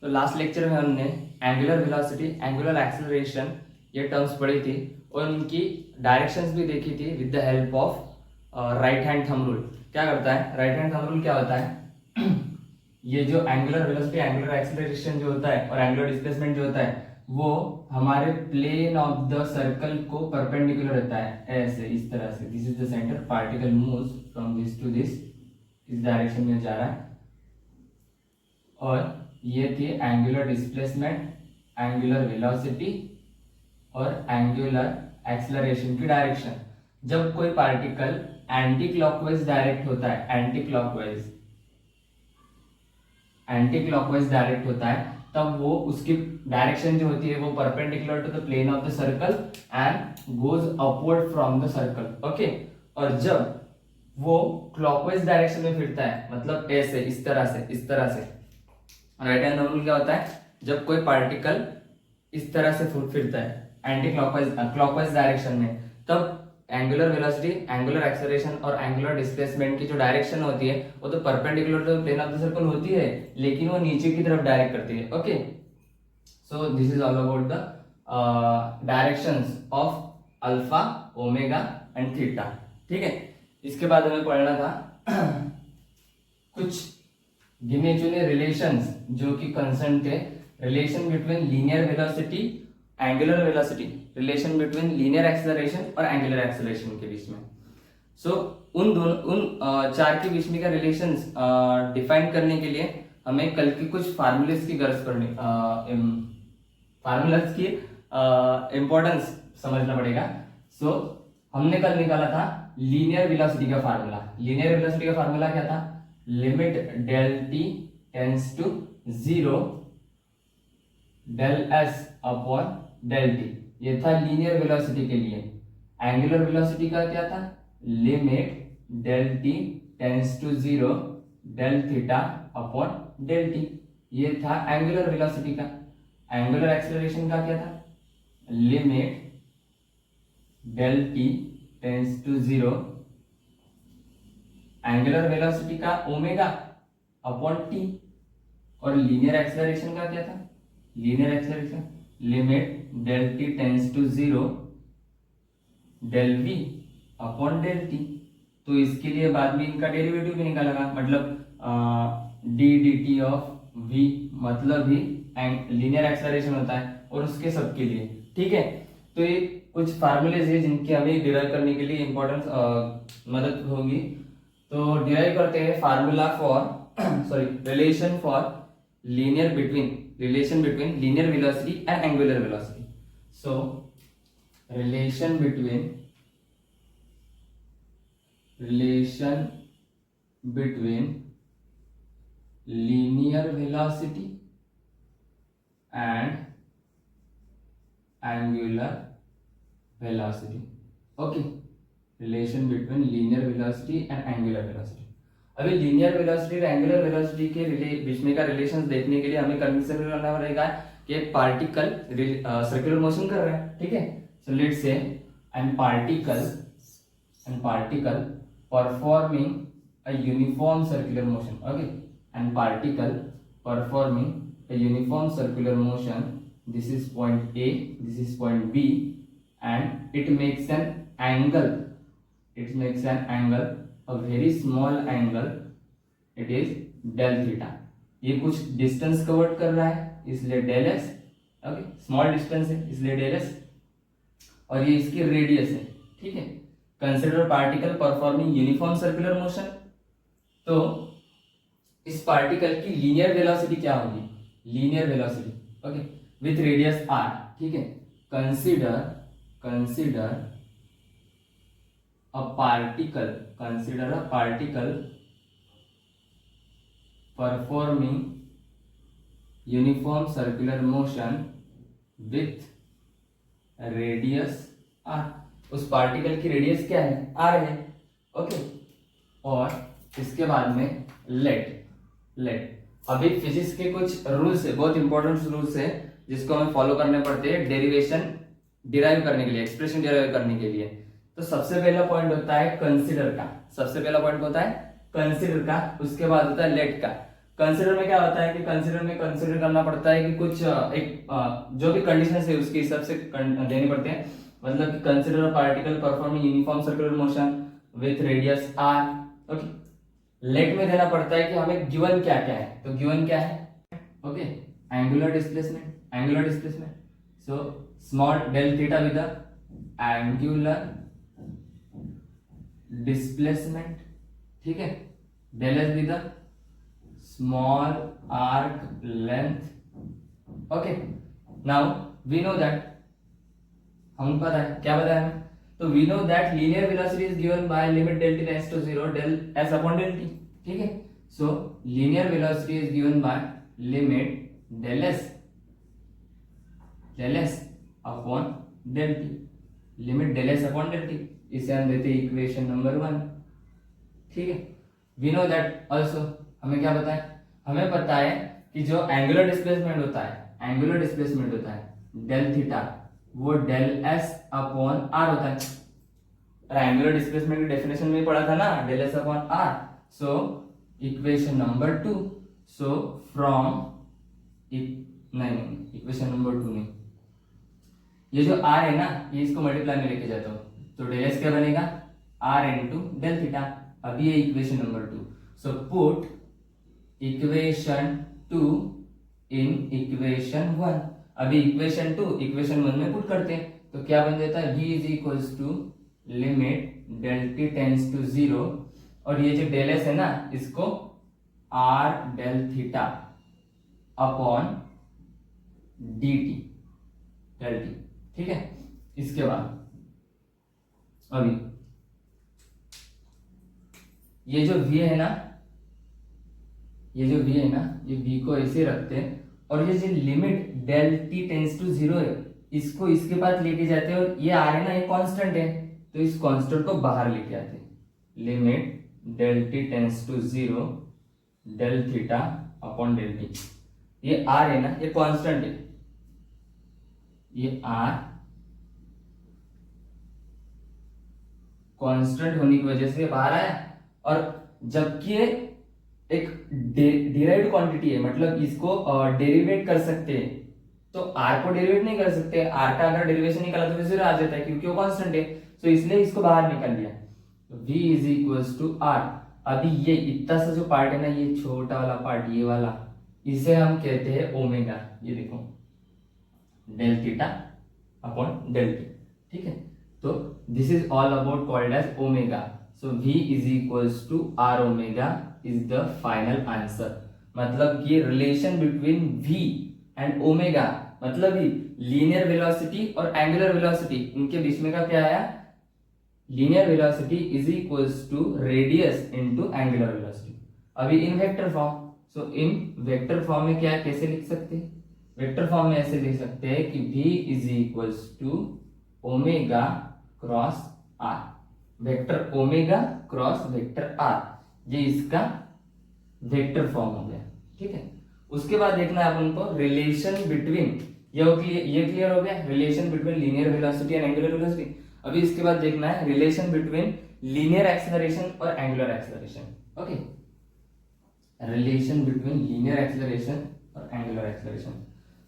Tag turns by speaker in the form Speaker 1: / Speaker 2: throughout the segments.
Speaker 1: तो last lecture में हमने एंगुलर वेलोसिटी, एंगुलर एक्सेलरेशन ये टर्म्स पढ़ी थी और उनकी डायरेक्शंस भी देखी थी with the help of right hand thumb rule. क्या करता है राइट हैंड थंब रूल, क्या होता है ये जो एंगुलर वेलोसिटी, एंगुलर एक्सेलरेशन जो होता है और एंगुलर डिस्प्लेसमेंट जो होता है वो हमारे प्लेन ऑफ द सर्कल को परपेंडिकुलर रहता है, ऐसे इस तरह से। This is the centre, particle moves from this to this, इस डायरेक्शन में जा रहा है। और ये थी एंगुलर डिस्प्लेसमेंट, एंगुलर वेलोसिटी और एंगुलर एक्सेलरेशन की डायरेक्शन। जब कोई पार्टिकल एंटी क्लॉकवाइज डायरेक्ट होता है, एंटी क्लॉकवाइज डायरेक्ट होता है, तब वो उसकी डायरेक्शन जो होती है वो perpendicular to the plane of the circle and goes upward from the circle. Okay, और जब वो क्लॉकवाइज डायरेक्शन में फिरता है, मतलब ऐसे, इस तरह से राइट हैंड रूल क्या होता है, जब कोई पार्टिकल इस तरह से फिरता है एंटी क्लॉकवाइज डायरेक्शन में, तब एंगुलर वेलोसिटी, एंगुलर एक्सेलरेशन और एंगुलर डिस्प्लेसमेंट की जो डायरेक्शन होती है वो तो perpendicular to the plane of the circle होती है, लेकिन वो नीचे की तरफ डायरेक्ट करती है। Okay, so this is all about the directions of alpha, omega and theta. ठीक है, इसके बाद हमें पढ़ना था कुछ गिने चुने रिलेशंस जो कि कंसर्न थे, relation between linear velocity, angular velocity, relation between linear acceleration और एंगुलर एक्सेलरेशन के बीच में। सो उन चार के बीच में का रिलेशंस डिफाइन करने के लिए हमें कल की कुछ फार्मूलेस की गरज पड़नी, फार्मूलाज की इंपॉर्टेंस समझना पड़ेगा। सो हमने कल निकाला था लीनियर वेलोसिटी का फार्मूला। लीनियर वेलोसिटी का फार्मूला क्या था, limit del t tends to 0 del s upon del t, ये था लीनियर वेलोसिटी के लिए। एंगुलर वेलोसिटी का क्या था, limit del t tends to 0 del theta upon del t, ये था एंगुलर वेलोसिटी का। एंगुलर एक्सेलरेशन का क्या था, limit del t tends to 0 angular velocity का ओमेगा अपॉन टी, और लीनियर एक्सेलरेशन का क्या था, linear acceleration limit del t tends to 0 del v upon del t. तो इसके लिए बाद में इनका डेरिवेटिव भी निकालेगा, मतलब d d t of v, मतलब ही लीनियर एक्सेलरेशन होता है और उसके सब के लिए। ठीक है, तो ये कुछ फार्मूलेज है जिनकी हमें डिराइव करने के लिए इंपॉर्टेंस मदद होगी। तो डिराइव करते हैं formula for relation for relation between linear velocity and angular velocity. So relation between linear velocity and angular velocity. Okay, relation between linear velocity and angular velocity. अभी लीनियर वेलोसिटी और angular velocity के बीच में का relation देखने के लिए हमें consider करना पड़ेगा कि एक पार्टिकल सर्कुलर मोशन कर रहा है। ठीक है, so let's say an particle performing a uniform circular motion. Okay, an particle performing a uniform circular motion, this is point A, this is point B, and it makes an angle, a very small angle, it is del theta। ये कुछ distance cover कर रहा है इसलिए del s. Okay, small distance है इसलिए del S, और ये इसकी रेडियस है। ठीक है, consider particle performing uniform circular motion. तो इस पार्टिकल की लीनियर वेलोसिटी क्या होगी, linear velocity, okay, with radius r. ठीक है, consider a particle performing uniform circular motion with radius r। उस पार्टिकल की रेडियस क्या है, r है। ओके, और इसके बाद में लेट अभी फिजिक्स के कुछ रूल्स है, बहुत इंपॉर्टेंट रूल्स है जिसको हमें फॉलो करने पड़ते हैं डेरिवेशन डिराइव करने के लिए, एक्सप्रेशन डिराइव करने के लिए। तो सबसे पहला पॉइंट होता है कंसीडर का, उसके बाद होता है लेट का। कंसिडर में क्या होता है कि कंसिडर में कंसिडर करना पड़ता है कि कुछ जो भी कंडीशन है उसके हिसाब से देने पड़ते हैं। मतलब कि consider particle performing uniform circular motion with radius r. Okay, let में देना पड़ता है कि हमें गिवन क्या क्या है। तो गिवन क्या है, okay, angular displacement so small del theta with the angular displacement, ठीक है, del s with the small arc length. Okay, now we know that, हम पता है क्या बताया हमें, तो we know that linear velocity is given by limit del t tends to 0 del s upon del T, ठीक है। So linear velocity is given by limit del s upon del t, limit del s upon del t, इसे हम देते हैं equation number 1, ठीक है। We know that also, हमें क्या पता है, हमें पता है कि जो एंगुलर डिस्प्लेसमेंट होता है डेल थीटा, वो डेल एस अपॉन आर होता है। एंगुलर डिस्प्लेसमेंट की डेफिनेशन में पढ़ा था ना, del s upon r. So equation number 2, so from नहीं, इक्वेशन नंबर 2 नहीं, ये जो आर है ना, ये इसको मल्टीप्लाई में लेके जाता हूं, तो डेल एस क्या बनेगा, आर इंटू डेल थीटा। अभी ये equation number 2, so put equation 2 in equation 1। अभी इक्वेशन 2 इक्वेशन 1 में पुट करते हैं, तो क्या बन जाता है, v is equals to limit del t tends to 0, और ये जो डेल एस है ना, इसको r del theta upon d t, del T, ठीक है। इसके बाद अभी ये जो v है ना, ये v को ऐसे रखते हैं, और ये जो limit del t tends to 0 है, इसको इसके पास लेके जाते हैं, और ये आ रहे ना, ये कांस्टेंट है, तो इस कांस्टेंट को बाहर लेके आते हैं। Limit del t tends to 0 del theta upon del t, ये आर है ना, ये कांस्टेंट है, ये आर कांस्टेंट होने की वजह से बाहर आया, और जबकि ये एक डिराइव्ड क्वांटिटी है, मतलब इसको डेरिवेट कर सकते हैं, तो आर को डेरिवेट नहीं कर सकते, आर का अगर डेरिवेशन निकाला तो जीरो आ जाता है, क्योंकि वो कांस्टेंट है, तो इसलिए इसको बाहर निकाल दिया। v is equals to r. अभी ये इतना सा जो पार्ट है ना, ये छोटा वाला पार्ट, ये वाला, इसे हम कहते हैं ओमेगा। ये देखो, del theta upon del T, ठीक है। तो this is all about called as omega. So v is equals to are omega is the final answer. मतलब कि relation between v and omega, मतलब ही लीनियर वेलोसिटी और एंगुलर वेलोसिटी, इनके बीच में का क्या आया, linear velocity is equals to radius into angular velocity. अभी in vector form, so in vector form में क्या कैसे लिख सकते हैं, वेक्टर फॉर्म में ऐसे लिख सकते हैं कि v is equals to omega cross r, vector omega cross vector r, ये इसका वेक्टर फॉर्म हो गया, ठीक है। उसके बाद देखना है अपन को रिलेशन बिटवीन, ये क्लियर हो गया, relation between linear velocity and angular velocity. अभी इसके बाद देखना है रिलेशन बिटवीन लीनियर एक्सेलरेशन और angular acceleration. Okay, relation between linear acceleration और एंगुलर एक्सेलरेशन।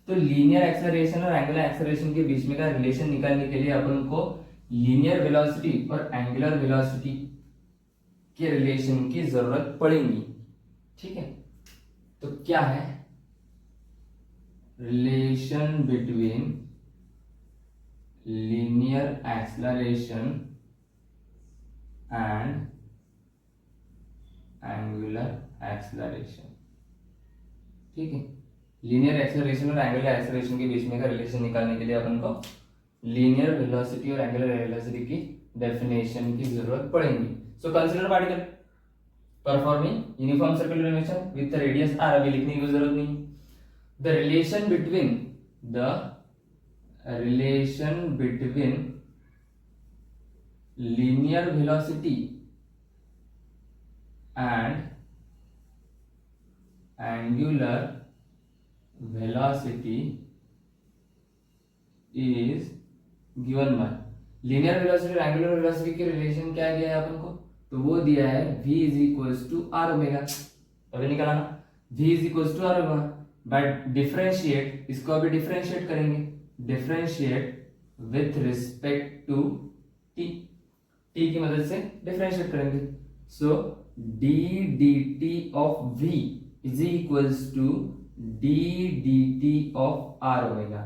Speaker 1: तो लीनियर एक्सेलरेशन और एंगुलर एक्सेलरेशन के बीच में का रिलेशन निकालने के लिए अपन को लीनियर वेलोसिटी और एंगुलर वेलोसिटी के रिलेशन की जरूरत पड़ेगी, ठीक है। तो क्या है, relation between linear acceleration and angular acceleration, ठीक है। लीनियर एक्सेलरेशन और एंगुलर एक्सेलरेशन के बीच में का रिलेशन निकालने के लिए अपन को लीनियर वेलोसिटी और एंगुलर वेलोसिटी की डेफिनेशन की जरूरत पड़ेगी। So consider particle performing uniform circular motion with the radius r, अभी लिखने की जरूरत नहीं। The relation between linear velocity and angular velocity is given by, linear velocity और एंगुलर वेलोसिटी के रिलेशन क्या दिया है अपन को, तो वो दिया है v is equals to are omega. अभी निकाला ना, v is equal to are omega, but differentiate, इसको अभी डिफरेंशिएट करेंगे, differentiate with respect to t, t की मदद से डिफरेंशिएट करेंगे। So d dt of v is equals to d dt of r omega.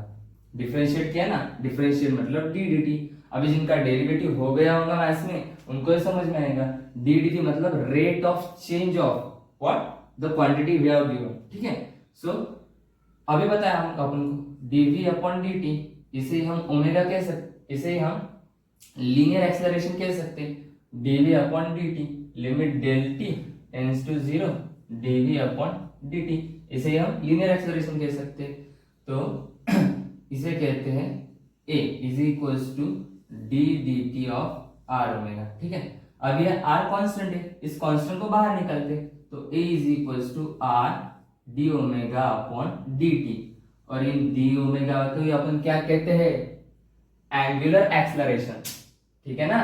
Speaker 1: Differentiate किया ना, डिफरेंशिएट मतलब d dt। अभी जिनका डेरिवेटिव हो गया होगा मैथ्स में उनको समझ में आएगा, d dt मतलब rate of change of what, the quantity we have given, ठीक है। सो अभी बताया हम अपन को dv अपॉन dt, इसे हम ओमेगा कह सकते, इसे हम लीनियर एक्सेलरेशन कह सकते हैं, dv upon dt, limit del t tends to 0 dv upon dt, इसे हम लीनियर एक्सेलरेशन कह सकते हैं। तो इसे कहते हैं a is equals to d dt of r omega, ठीक है। अब ये r कांस्टेंट है, इस कांस्टेंट को बाहर निकालते हैं, तो a is equals to r d omega upon dt, और ये d ओमेगा को अपन क्या कहते हैं, एंगुलर एक्सेलरेशन, ठीक है ना।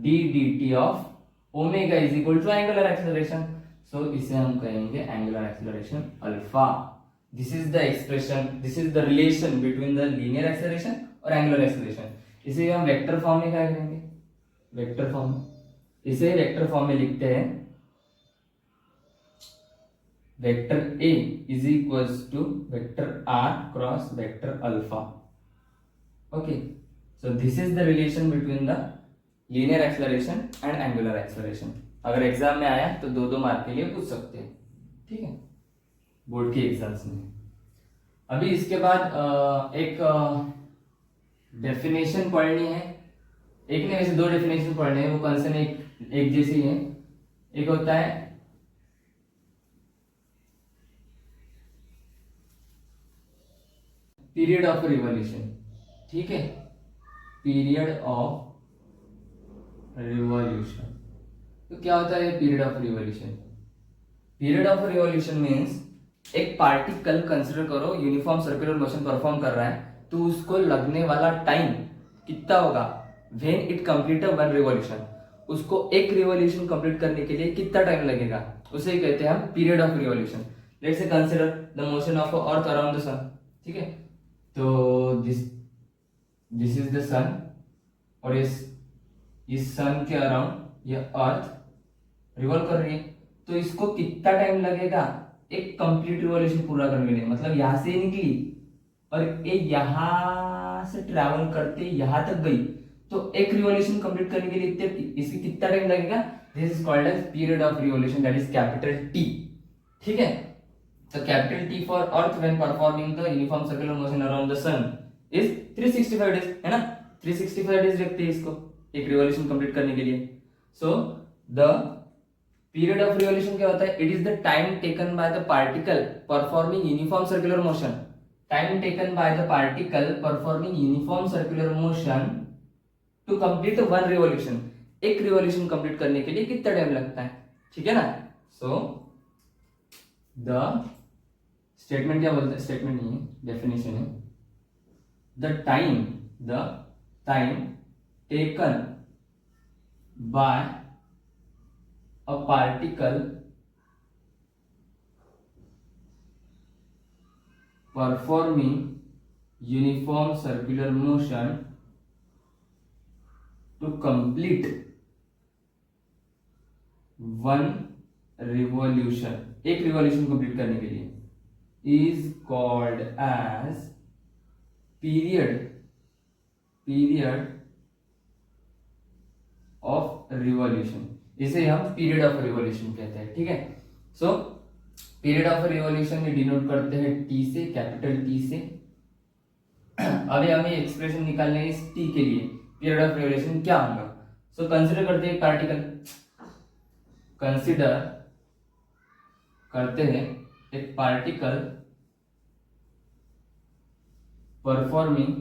Speaker 1: d dt of omega is equal to angular acceleration, so इसे हम कहेंगे angular acceleration alpha. This is the expression, this is the relation between the linear acceleration और एंगुलर एक्सेलरेशन। इसे हम वेक्टर फॉर्म में क्या करेंगे, वेक्टर फॉर्म, इसे वेक्टर फॉर्म में लिखते हैं, vector a is equals to vector r cross vector alpha. Okay, so this is the relation between the linear acceleration and angular acceleration. अगर एग्जाम में आया तो 2-2 मार्क के लिए पूछ सकते हैं, ठीक है, बोर्ड के एग्जाम्स में। अभी इसके बाद एक डेफिनेशन पढ़नी है, एक नहीं वैसे 2 डेफिनेशन पढ़ने हैं, वो कौन से एक जैसी है। एक होता है पीरियड ऑफ रिवॉल्यूशन, ठीक है, पीरियड ऑफ रिवॉल्यूशन। तो क्या होता है period of revolution? Period of revolution means एक पार्टिकल कंसीडर करो यूनिफॉर्म सर्कुलर मोशन परफॉर्म कर रहा है, तो उसको लगने वाला टाइम कितना होगा when it complete one revolution, उसको एक रिवॉल्यूशन कंप्लीट करने के लिए कितना टाइम लगेगा, उसे ही कहते हैं हम period of revolution. Let's say consider the motion of earth around the sun, ठीक है, तो दिस इज द सन, और इस सन के अराउंड ये अर्थ रिवॉल्व कर रही है, तो इसको कितना टाइम लगेगा एक कंप्लीट रिवॉल्यूशन पूरा करने के लिए। मतलब यहां से निकली और ये यहां से ट्रैवल करते यहां तक गई, तो एक रिवॉल्यूशन कंप्लीट करने के लिए इसकी कितना टाइम लगेगा, this is called as period of revolution, that is capital T, ठीक है। तो capital T for earth when performing the uniform circular motion around the sun is 365 days, है ना, 365 डेज लगते हैं इसको एक रिवॉल्यूशन कंप्लीट करने के लिए। So the period of revolution क्या होता है, it is the time taken by the particle performing uniform circular motion, time taken by the particle performing uniform circular motion to complete one revolution, एक revolution complete करने के लिए कितना time लगता है, ठीक है ना। सो द स्टेटमेंट क्या बोलते हैं, स्टेटमेंट नहीं है, डेफिनेशन है, the time taken bye a particle performing uniform circular motion to complete one revolution, एक रिवॉल्यूशन कंप्लीट करने के लिए is called as period of revolution, इसे हम पीरियड ऑफ रिवॉल्यूशन कहते हैं, ठीक है। सो पीरियड ऑफ रिवॉल्यूशन में डिनोट करते हैं टी से, कैपिटल टी से। अभी हमें एक्सप्रेशन निकालने है इस टी के लिए, पीरियड ऑफ रिवॉल्यूशन क्या होगा। सो कंसीडर करते हैं पार्टिकल, कंसीडर करते हैं एक particle performing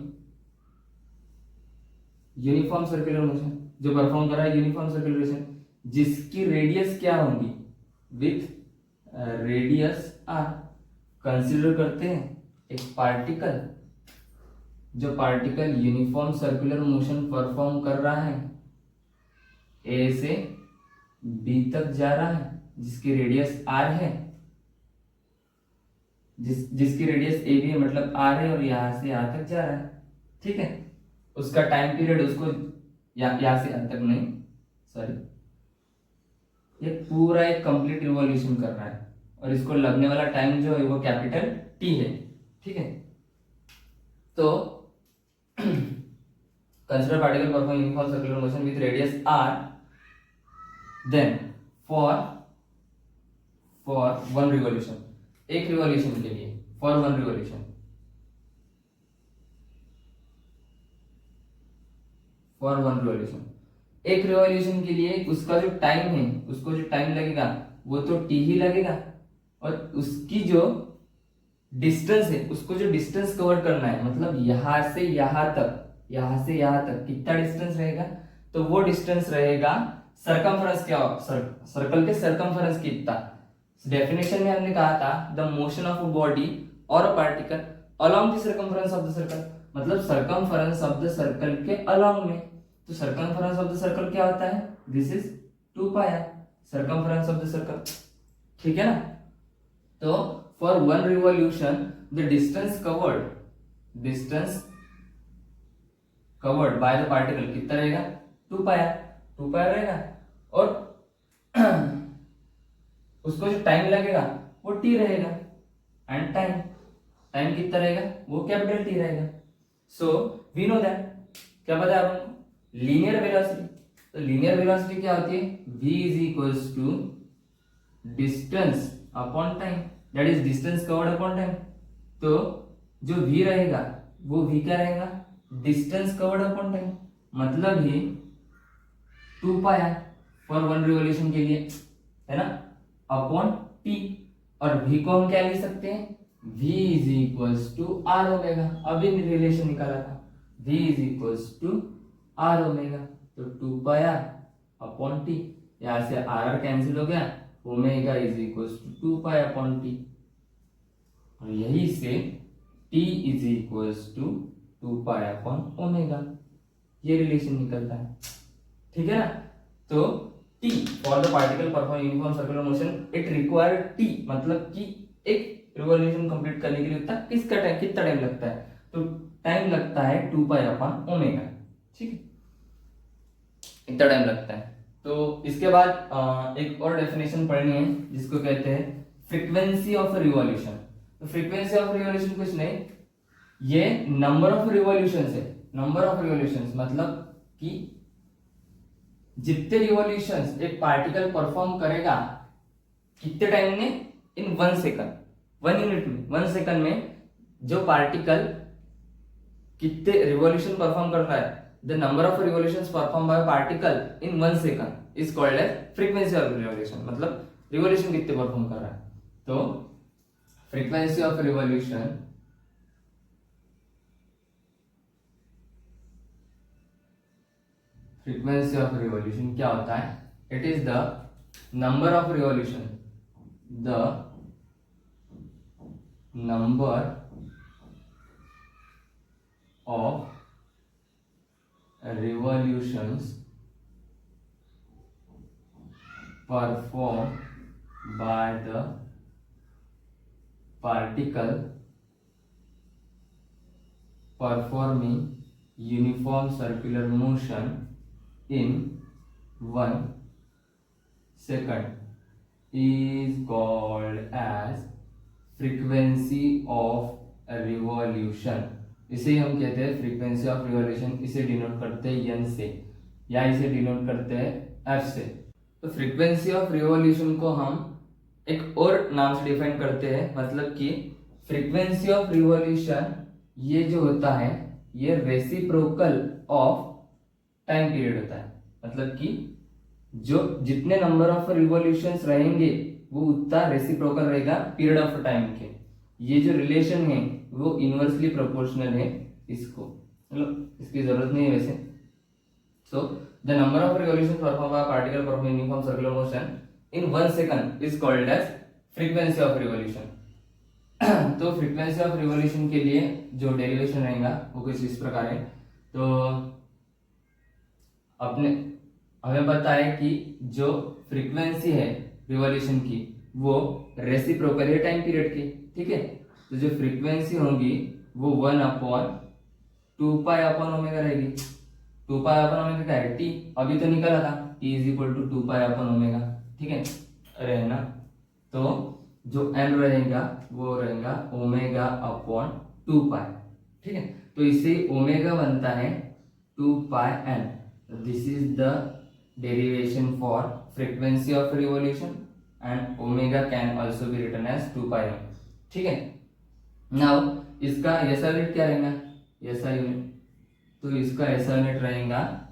Speaker 1: uniform circular motion, जो परफॉर्म कर रहा है यूनिफॉर्म सर्कुलर मोशन, जिसकी रेडियस क्या होगी, विथ रेडियस आर। कंसीडर करते हैं एक पार्टिकल, जो particle uniform circular motion perform कर रहा है, ए से बी तक जा रहा है, जिसकी रेडियस आर है, जिसकी रेडियस ए बी है, मतलब आर है, और यहाँ से यहाँ तक जा रहा है, ठीक है। उसका टाइम पीरियड उसको यहाँ से यहाँ तक नहीं, सॉरी, ये पूरा एक कंप्लीट रिवॉल्यूशन कर रहा है, और इसको लगने वाला टाइम जो है वो कैपिटल टी है, ठीक है। तो consider particle perform uniform circular motion with radius r, then for one revolution, एक रिवॉल्यूशन के लिए, for one revolution, for one revolution, एक रिवॉल्यूशन के लिए उसका जो टाइम है, उसको जो टाइम लगेगा वो तो टी ही लगेगा, और उसकी जो डिस्टेंस है, उसको जो डिस्टेंस कवर करना है, मतलब यहां से यहां तक, यहां से यहां तक कितना डिस्टेंस रहेगा, तो वो डिस्टेंस रहेगा सरकमफरेंस, क्या सर्कल के सरकमफरेंस कितना। डेफिनेशन में हमने कहा था the motion of a body और a particle along the circumference of the circle, मतलब सर्कमफरेंस ऑफ द सर्कल के अलोंग में। तो सर्कमफरेंस ऑफ द सर्कल क्या होता है, this is 2 pi r, circumference of the circle, ठीक है ना। तो for one revolution the distance covered by the particle कितना रहेगा, 2 पाई आर, 2 पाई आर रहेगा, और उसको जो टाइम लगेगा वो टी रहेगा, एंड टाइम कितना रहेगा, वो कैपिटल टी रहेगा। सो वी नो दैट, क्या पता है आपको, लीनियर वेलोसिटी। तो लीनियर वेलोसिटी क्या होती है, v is equals to distance upon time, that is distance covered upon time. तो जो v रहेगा वो v क्या रहेगा, डिस्टेंस कवर्ड अपॉन टाइम, मतलब ही 2 pi are for one revolution के लिए, है ना, अपॉन t। और v को हम क्या लिख सकते हैं, v is equals to are omega, अभी रिलेशन निकाला था, v is equals to are omega, तो 2 पाई आर अपॉन टी, यहां से आर कैंसिल हो गया, omega is equals to 2 pi upon t, और यही से t is equals to 2 pi upon omega, ये रिलेशन निकलता है, ठीक है ना। तो t for the particle perform uniform circular motion it require t, मतलब कि एक रिवॉल्यूशन कंप्लीट करने के लिए कितना टाइम लगता है, तो टाइम लगता है 2 पाई अपॉन ओमेगा, ठीक है, इतना टाइम लगता है। तो इसके बाद एक और डेफिनेशन पढ़नी है जिसको कहते हैं फ्रीक्वेंसी ऑफ रिवॉल्यूशन। तो फ्रीक्वेंसी ऑफ रिवॉल्यूशन कुछ नहीं, ये नंबर ऑफ रिवॉल्यूशंस है, नंबर ऑफ रिवॉल्यूशंस मतलब कि जितने रिवॉल्यूशंस एक पार्टिकल परफॉर्म करेगा कितने टाइम में, इन 1 सेकंड, 1 यूनिट में, 1 सेकंड में जो पार्टिकल कितने रिवॉल्यूशन परफॉर्म करता है, the number of revolutions performed by a particle in 1 second is called as frequency of revolution, मतलब रिवॉल्यूशन कितने परफॉर्म कर रहा है। तो फ्रीक्वेंसी ऑफ रिवॉल्यूशन क्या होता है, it is the number of revolution, the number of revolutions performed by the particle performing uniform circular motion in 1 second is called as frequency of revolution। इसे हम कहते हैं फ्रीक्वेंसी ऑफ रिवॉल्यूशन, इसे denote करते हैं n से, या इसे डिनोट करते हैं f से। तो फ्रीक्वेंसी ऑफ रिवॉल्यूशन को हम एक और नाम से डिफाइन करते हैं, मतलब कि फ्रीक्वेंसी ऑफ रिवॉल्यूशन ये जो होता है ये रेसिप्रोकल ऑफ टाइम पीरियड होता है, मतलब कि जो जितने नंबर ऑफ रिवॉल्यूशंस रहेंगे वो उतना रेसिप्रोकल रहेगा पीरियड ऑफ टाइम के। ये जो रिलेशन है वो इनवर्सली प्रोपोर्शनल है, इसको मतलब इसकी जरूरत नहीं है वैसे। So the number of revolution perform by particle perform uniform circular motion in 1 second is called as frequency of revolution. तो फ्रीक्वेंसी ऑफ रिवॉल्यूशन के लिए जो डेरिवेशन रहेगा वो कुछ इस प्रकार है। तो अपने हमें पता है कि जो फ्रीक्वेंसी है रिवॉल्यूशन की वो रेसिप्रोकल है टाइम पीरियड की, ठीक है। तो जो फ्रीक्वेंसी होगी वो 1/2π/ओमेगा रहेगी। 2π/ओमेगा क्या है, टी, अभी तो निकला था टी इज इक्वल टू 2π/ओमेगा, ठीक है रहना। तो जो एन रहेगा वो रहेगा ω/2π, ठीक है। तो इससे ओमेगा बनता है 2πn। This is the derivation for frequency of revolution and omega can also be written as 2πm, ठीक है। नाउ इसका ऐसा यूनिट क्या रहेगा, ऐसा यूनिट, तो इसका ऐसा यूनिट रहेगा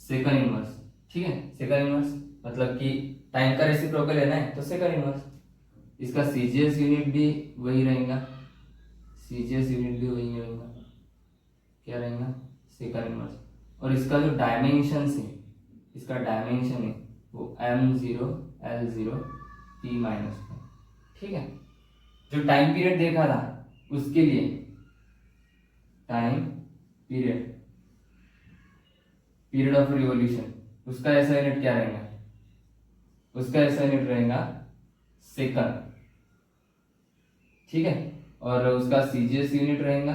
Speaker 1: सेकंड इनवर्स, ठीक है। सेकंड इनवर्स मतलब कि टाइम का रेसिप्रोकल लेना है तो सेकंड इनवर्स। इसका सीजीएस यूनिट भी वही रहेगा, सीजीएस यूनिट भी वही रहेगा, क्या रहेगा, सेकंड इनवर्स। और इसका जो डायमेंशन है, इसका डायमेंशन है वो m0 l0 p-, ठीक है। जो टाइम पीरियड देखा था उसके लिए टाइम पीरियड ऑफ रिवॉल्यूशन, उसका ऐसा यूनिट क्या रहेगा, उसका ऐसा यूनिट रहेगा सेकंड, ठीक है। और उसका सीजीएस यूनिट रहेगा,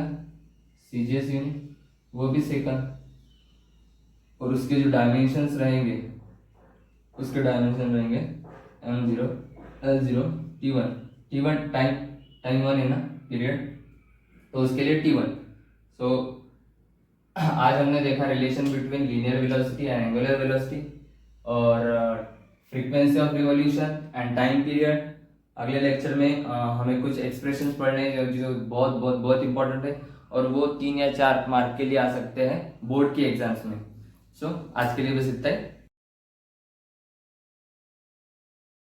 Speaker 1: सीजीएस यूनिट वो भी सेकंड। और उसके जो डायमेंशंस रहेंगे, उसके डायमेंशन रहेंगे m0 l0 t1 टाइम 1 है ना पीरियड, तो उसके लिए t1। सो आज हमने देखा relation between linear velocity and angular velocity और frequency of revolution and time period. अगले लेक्चर में हमें कुछ एक्सप्रेशंस पढ़ने हैं जो बहुत बहुत बहुत इंपॉर्टेंट है और वो 3 या 4 मार्क के लिए आ सकते हैं बोर्ड के एग्जाम्स में। सो आज के लिए बस इतना ही।